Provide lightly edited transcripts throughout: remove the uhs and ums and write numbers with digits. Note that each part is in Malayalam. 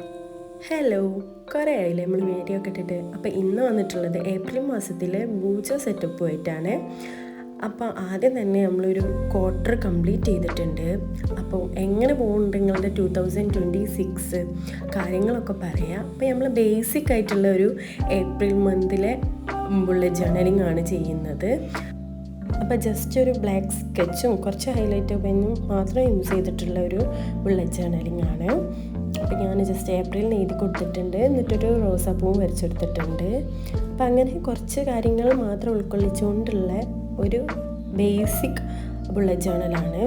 ഹലോ, കുറേ ആയില്ലേ നമ്മൾ വീഡിയോ ഒക്കെ ഇട്ടിട്ട്. അപ്പോൾ ഇന്ന് വന്നിട്ടുള്ളത് ഏപ്രിൽ മാസത്തിലെ പൂജ സെറ്റപ്പുമായിട്ടാണ്. അപ്പോൾ ആദ്യം തന്നെ നമ്മളൊരു ക്വാർട്ടർ കംപ്ലീറ്റ് ചെയ്തിട്ടുണ്ട്. അപ്പോൾ എങ്ങനെ പോകുന്നുണ്ട് നിങ്ങളുടെ 2026 കാര്യങ്ങളൊക്കെ പറയാം. അപ്പോൾ നമ്മൾ ബേസിക് ആയിട്ടുള്ള ഒരു ഏപ്രിൽ മന്തിലെ ബുള്ളറ്റ് ജേർണലിംഗ് ആണ് ചെയ്യുന്നത്. അപ്പോൾ ജസ്റ്റ് ഒരു ബ്ലാക്ക് സ്കെച്ചും കുറച്ച് ഹൈലൈറ്റ് പെന്നും മാത്രം യൂസ് ചെയ്തിട്ടുള്ള ഒരു ബുള്ളറ്റ് ജേർണലിംഗ് ആണ്. അപ്പോൾ ഞാൻ ജസ്റ്റ് ഏപ്രിലിന് എഴുതി കൊടുത്തിട്ടുണ്ട്, എന്നിട്ടൊരു റോസാപ്പൂവും വരച്ചെടുത്തിട്ടുണ്ട്. അപ്പം അങ്ങനെ കുറച്ച് കാര്യങ്ങൾ മാത്രം ഉൾക്കൊള്ളിച്ചുകൊണ്ടുള്ള ഒരു ബേസിക് ബുള്ളറ്റ് ജേർണലാണ്.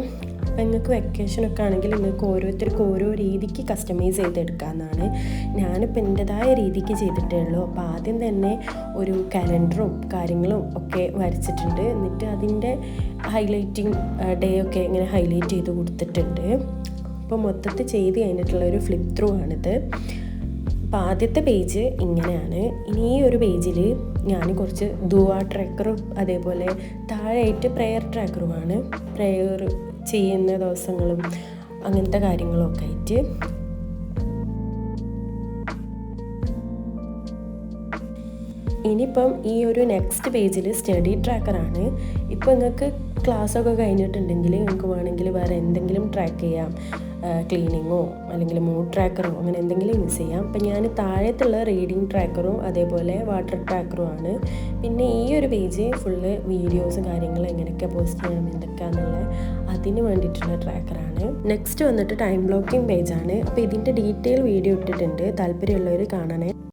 അപ്പോൾ നിങ്ങൾക്ക് വെക്കേഷനൊക്കെ ആണെങ്കിൽ നിങ്ങൾക്ക് ഓരോരുത്തർക്കും ഓരോ രീതിക്ക് കസ്റ്റമൈസ് ചെയ്തെടുക്കാമെന്നാണ്. ഞാനിപ്പോൾ എൻ്റെതായ രീതിക്ക് ചെയ്തിട്ടേ ഉള്ളൂ. അപ്പോൾ ആദ്യം തന്നെ ഒരു കലണ്ടറും കാര്യങ്ങളും ഒക്കെ വരച്ചിട്ടുണ്ട്. എന്നിട്ട് അതിൻ്റെ ഹൈലൈറ്റിങ് ഡേ ഒക്കെ ഇങ്ങനെ ഹൈലൈറ്റ് ചെയ്ത് കൊടുത്തിട്ടുണ്ട്. അപ്പോൾ മൊത്തത്തിൽ ചെയ്ത് കഴിഞ്ഞിട്ടുള്ള ഒരു ഫ്ലിപ്പ് ത്രൂ ആണിത്. അപ്പോൾ ആദ്യത്തെ പേജ് ഇങ്ങനെയാണ്. ഇനി ഈ ഒരു പേജിൽ ഞാൻ കുറച്ച് ദുആ ട്രാക്കറും അതേപോലെ താഴെയായിട്ട് പ്രെയർ ട്രാക്കറുമാണ്. പ്രെയർ ചെയ്യുന്ന ദിവസങ്ങളും അങ്ങനത്തെ കാര്യങ്ങളൊക്കെ ആയിട്ട്. ഇനിയിപ്പം ഈ ഒരു നെക്സ്റ്റ് പേജിൽ സ്റ്റഡി ട്രാക്കറാണ്. ഇപ്പോൾ നിങ്ങൾക്ക് ക്ലാസ്സൊക്കെ കഴിഞ്ഞിട്ടുണ്ടെങ്കിൽ നിങ്ങൾക്ക് വേണമെങ്കിൽ വേറെ എന്തെങ്കിലും ട്രാക്ക് ചെയ്യാം, ക്ലീനിങ്ങോ അല്ലെങ്കിൽ മൂഡ് ട്രാക്കറോ അങ്ങനെ എന്തെങ്കിലും യൂസ് ചെയ്യാം. അപ്പം ഞാൻ താഴത്തുള്ള റീഡിങ് ട്രാക്കറും അതേപോലെ വാട്ടർ ട്രാക്കറും ആണ്. പിന്നെ ഈ ഒരു പേജ് ഫുള്ള് വീഡിയോസ് കാര്യങ്ങൾ എങ്ങനെയൊക്കെ പോസ്റ്റ് ചെയ്യണം എന്തൊക്കെയാണെന്നുള്ള അതിന് വേണ്ടിയിട്ടുള്ള ട്രാക്കറാണ്. നെക്സ്റ്റ് വന്നിട്ട് ടൈം ബ്ലോക്കിംഗ് പേജാണ്. അപ്പോൾ ഇതിൻ്റെ ഡീറ്റെയിൽ വീഡിയോ ഇട്ടിട്ടുണ്ട്, താല്പര്യമുള്ളവർ കാണണേ.